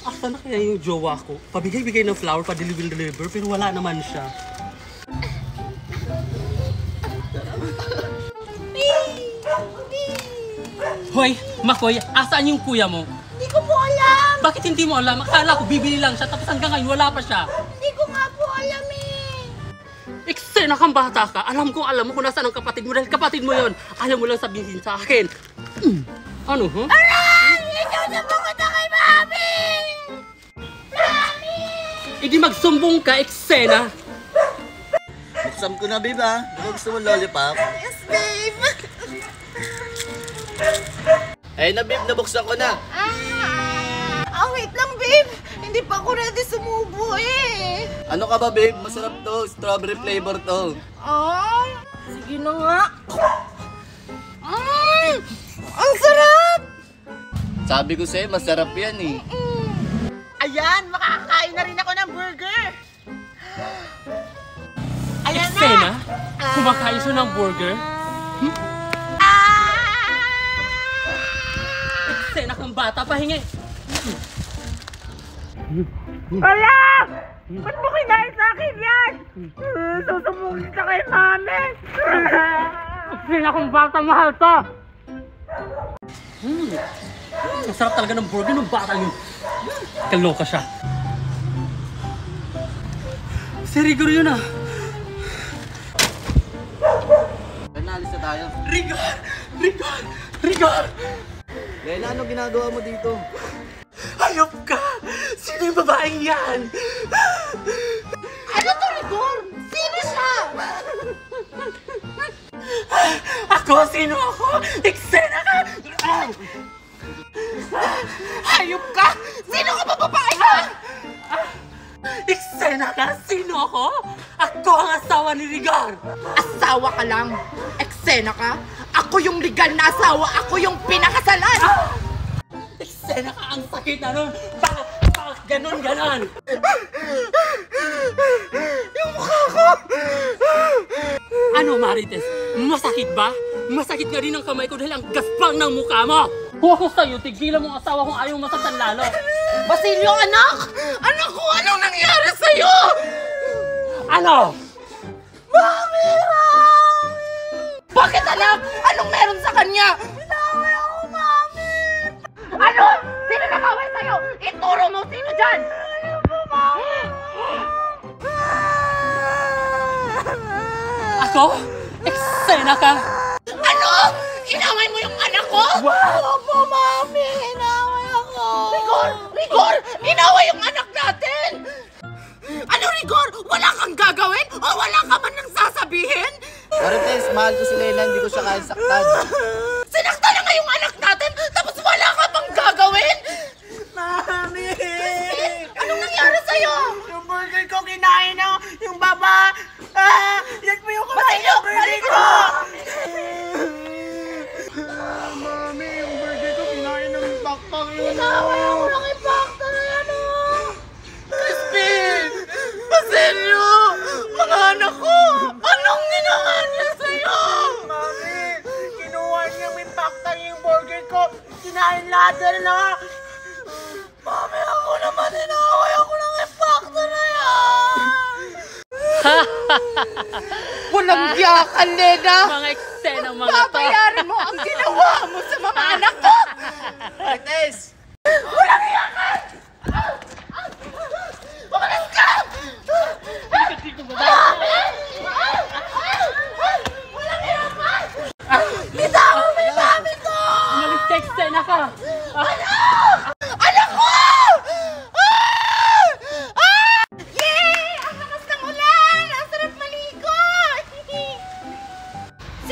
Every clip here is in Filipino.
Asa na kaya yung jowa ko? Pabigay-bigay ng flower, pa-deliver, pero wala naman siya. Hoy, Makoy, asaan yung kuya mo? Hindi ko po alam. Bakit hindi mo alam? Akala ko bibili lang siya, tapos hanggang ngayon wala pa siya. Hindi ko nga po alam eh. Eksena kang bata ka. Alam mo kung nasaan ang kapatid mo dahil kapatid mo yon. Ayaw mo lang sabihin sa akin. Ano, huh? Aray! Ikaw na po kita kay Mami! Mami! Hindi magsumbong ka, eksena. Buksan ko na, babe, ha? Di ba gusto mo lollipop? Yes, babe! Ayun na, babe, nabuksan ko na. Wait lang, babe. Hindi pa ako ready sumubo eh. Ano ka ba, babe? Masarap to. Strawberry flavor to. Sige na nga. Ang sarap! Sabi ko sa'yo, masarap yan eh. Ayan, makakakain na rin ako ng burger. Ayan Eksena? na! Kumakain siya ng burger? Eksena kang bata, pahingi. Wala! Ba't mo kinain sa akin yan? Susumugin ka kay Mami! Eksena kang bata, mahal to. Ang sarap talaga ng burger ng bata yun. Kaloka siya. Si Rigor yun ah. Naalis na tayo. Rigor! Lena, ano ginagawa mo dito? Hayop ka! Sino yung babaeng yan? Ano to, Rigor? Sino siya? Sino ako? Eksena ka! Hayop ka! Sino ka ba, babae ka? Eksena ka! Sino ako? Ako ang asawa ni Rigor! Asawa ka lang. Eksena ka. Ako yung legal na asawa. Ako yung pinakasalan. Eksena ka! Ang sakit na nun! Bakit ganon? Yung mukha ko. Ano, Marites? Masakit ba? Masakit nga rin ang kamay ko dahil ang gaspang ng mukha mo! Huwag ko sa'yo, tigilan mo ang asawa kung ayaw masaktan lalo! Basilio, anak! Anak ko, anong nangyari sa'yo? Ano? Mami! Bakit, anak? Anong meron sa kanya? Inaway ako, Mami! Ano? Sino nakaway sa'yo? Ituro mo, sino dyan? Ano po, Mami? Ako? Eksena ka? Ano? Inaway mo yung anak ko? Wow! Opo, Mami! Inaway ako! Rigor! Inaway yung anak natin! Ano, Rigor? Wala kang gagawin? O wala ka man nang sasabihin? Marites, mahal ko si Lena, hindi ko siya kaya saktan. Sinaktan na nga yung anak natin, tapos wala ka pang gagawin? Mami! Anong nangyari sa'yo? Yung burger ko kinain na yung baba! Yan po yung kumain ng burger ko! Mami, yung burger ko kinain ng bakbak yun! Inaway ako ng impacto na yan, oh! Crispin! Basilio! Mga anak ko! Anong ginawa niya sa'yo? Mami, kinuha niya may paktan yung burger ko. Kinain lahat na. Mami, ako naman inaway ako ng impacto na yan. Walang yakan, Lena! Mga eksena mga to. Babayaran mo ang ginawa mo sa mga anak ko! Marites! Walang yakan! Umalis ka! Mami! Walang yakan! Bitawan mo yung mami ko! Umalis ka, eksena ka. Anak ko! Yay! Ang lakas ng ulan! Ang sarap maligo!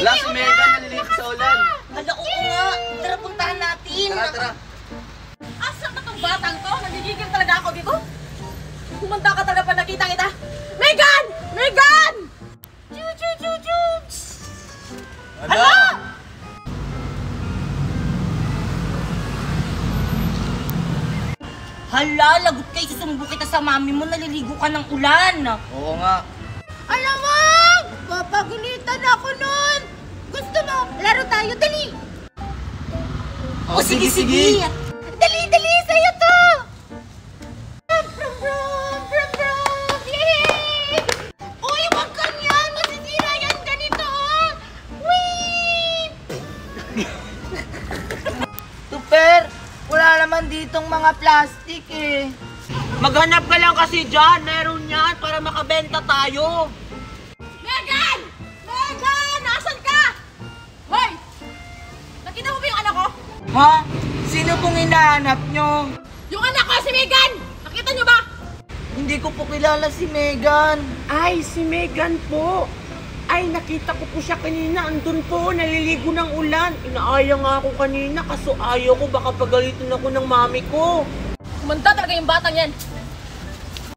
Wala si Megan, naliligo sa ulan. Hala, oo nga! Tara, puntahan natin! Tara. Asan ka tong batang to? Nagigigil talaga ako dito? Kumanta ka talaga pa nakita kita? Megan! Megan! Chu! Hala! Hala, lagot kayo. Susumbo kita sa mami mo. Naliligo ka ng ulan. Oo nga. Alam mo! Papagalitan ako nun! Gusto mo? Laro tayo, dali! Oh, sige. Dali! Sa'yo to! mga plastic eh. Maghanap ka lang kasi dyan. Meron yan para makabenta tayo. Megan! Megan! Nasaan ka? Hoy! Nakita mo ba yung anak ko? Ha? Sino pong hinahanap nyo? Yung anak ko, si Megan! Nakita nyo ba? Hindi ko po kilala si Megan. Ay, si Megan po. Ay, nakita ko po siya kanina. Andun po, naliligo ng ulan. Inaaya nga ako kanina kaso ayaw ko. Baka pagalitin ako ng mami ko. Kumanda talaga yung batang yan.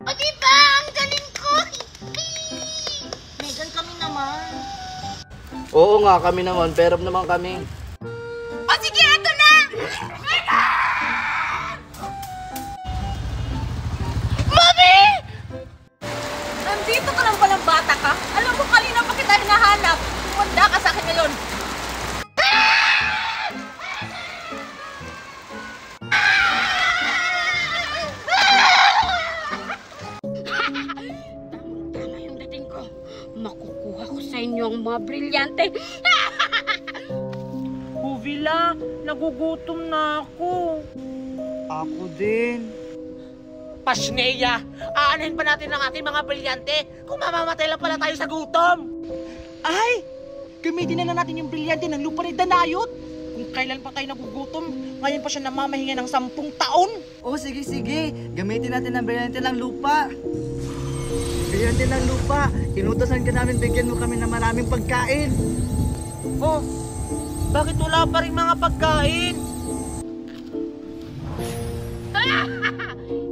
O diba, ang galing ko! Megan kami naman. Oo nga, kami naman. Pero naman kami. O sige, eto na! Mami! Nandito ka lang palang bata ka? Alam mo, kanina pa kita hinahanap. Kumanda ka sa akin ngayon. Tama yung dating ko. Makukuha ko sa inyo ang mga brilyante. Huvila, nagugutom na ako. Ako din. Pasneya, aanahin pa natin ang ating mga brilyante kung mamamatay lang pala tayo sa gutom. Ay! Gamitin na natin yung brilyante ng lupa ni Danayot. Kung kailan pa tayo nagugutom, ngayon pa siya namamahinga ng 10 taon. Oo, sige. Gamitin natin ang brilyante ng lupa. Brilyante ng lupa. Inutosan ka namin, bigyan mo kami ng maraming pagkain. Oh, bakit wala pa rin mga pagkain?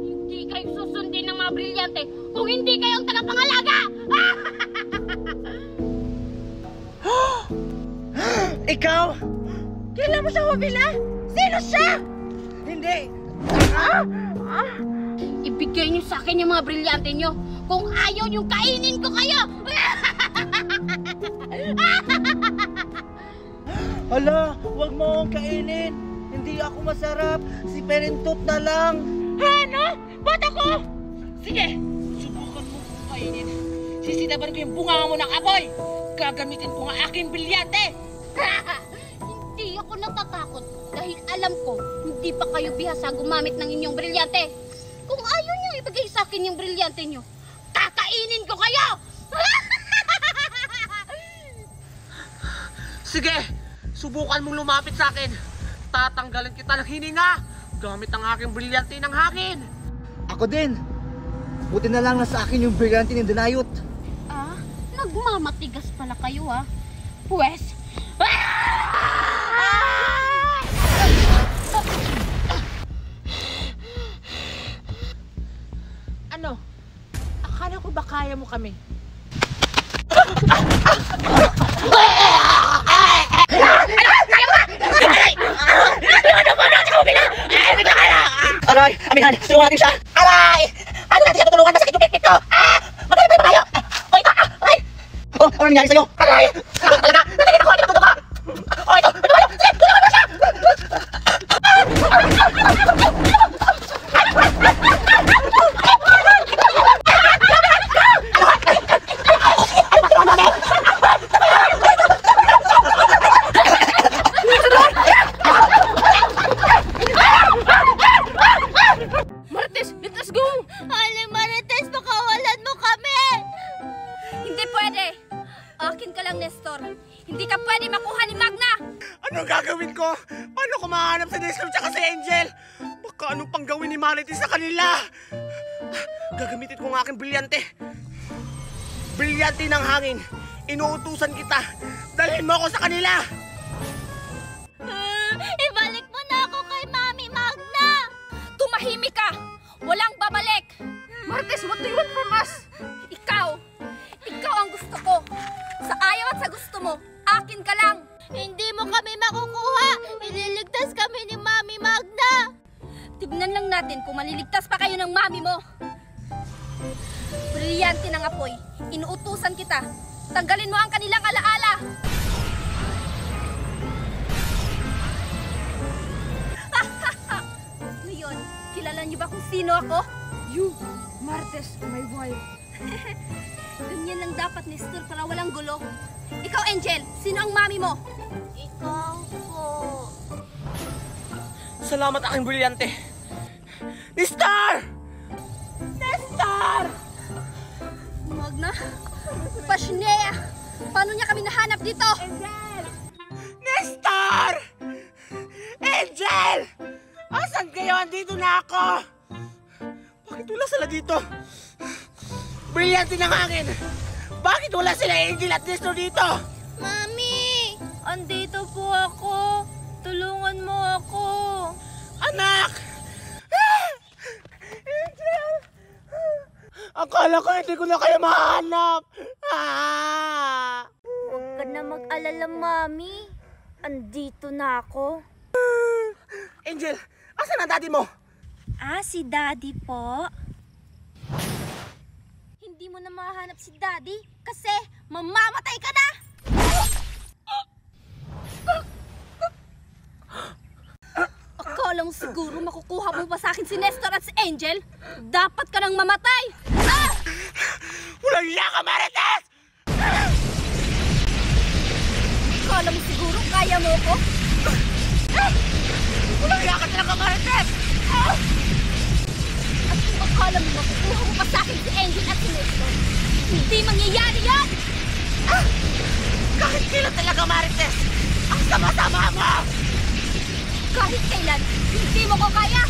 Hindi kayo susundin ng mga brilyante kung hindi kayong tagapangalaga! Ikaw? Kailan mo siya Huvila? Sino siya? Hindi. Ibigay niyo sa akin yung mga brilyante niyo. Kung ayaw niyo, kainin ko kayo! Hala, wag mo akong kainin. Hindi ako masarap. Si Perentot na lang. Ano? Ba't ako? Sige, subukan mo kung kainin. Sisinaban ko yung bunga mo ng apoy. Gagamitin ko ang aking brilyante. Hindi ako natatakot dahil alam ko hindi pa kayo bihasa gumamit ng inyong brilyante. Kung ayaw niyo ibigay sa akin yung brilyante niyo, kakainin ko kayo! Sige, subukan mong lumapit sa akin. Tatanggalan kita ng hininga gamit ang aking brilyante ng hangin. Ako din. Buti na lang na sa akin yung brilyante ni Danayot. Ah, nagmamatigas pala kayo ah. Pwes, Ano? Akala ko ba kaya mo kami? Aray, amihan, tulungan natin siya. Aray! Ano natin siya tutulungan? Masakit yung pikpik ko. Matay pa tayo. O ito, ay! Oh, ano nangyari sa'yo? Aray! Talaga, natingin ako, hindi ko tutuka. O ito, ito tayo. Sige, tulungan mo siya. Marites, let's go! Aling Marites, pakawalan mo kami! Hindi pwede. Akin ka lang, Nestor. Hindi ka pwede makuha ni Magna. Anong gagawin ko? Paano ko mahanap si Nestor tsaka si Angel? Baka anong pang gawin ni Marites sa kanila? Gagamitin ko ang aking brilyante. Brilyante ng hangin. Inuutusan kita. Dalhin mo ako sa kanila. Ibalik mo na ako kay Mami Magna! Tumahimik ka. Walang babalik. Marites, what do you want from us? Ikaw ang gusto ko. Sa ayaw at sa gusto mo, akin ka lang. Hindi mo kami makukuha! Ililigtas kami ni Mami Magna! Tignan lang natin kung maliligtas pa kayo ng mami mo. Brilyante ng apoy. Inuutusan kita. Tanggalin mo ang kanilang alaala. Ngayon, kilala niyo ba kung sino ako? You, Marites, my wife. Ganyan lang dapat, Nestor, para walang gulo. Ikaw, Angel, sino ang mami mo? Ikaw po. Salamat aking brilyante. Bakit wala sila dito? Brilyante ng hangin! Bakit wala sila Angel at Nestor dito? Mami! Andito po ako. Tulungan mo ako. Anak! Angel! Akala ko hindi ko na kayo mahanap! Huwag ka na mag-alala, Mami. Andito na ako. Angel, asan ang daddy mo? Si Daddy po. Hindi mo na mahanap si Daddy kasi mamamatay ka na! Akala mo siguro makukuha mo pa sa akin si Nestor at si Angel? Dapat ka nang mamatay! Walang iya ka, Marites! Akala mo siguro kaya mo ko? Walang iya ka talaga, Marites! At kung akala mo makukuha mo pa sa akin si Angel at si Nestor, hindi mangyayari yan! Kahit kailan talaga, Marites! Ang sama-sama mo! Kahit kailan, hindi mo ko kaya!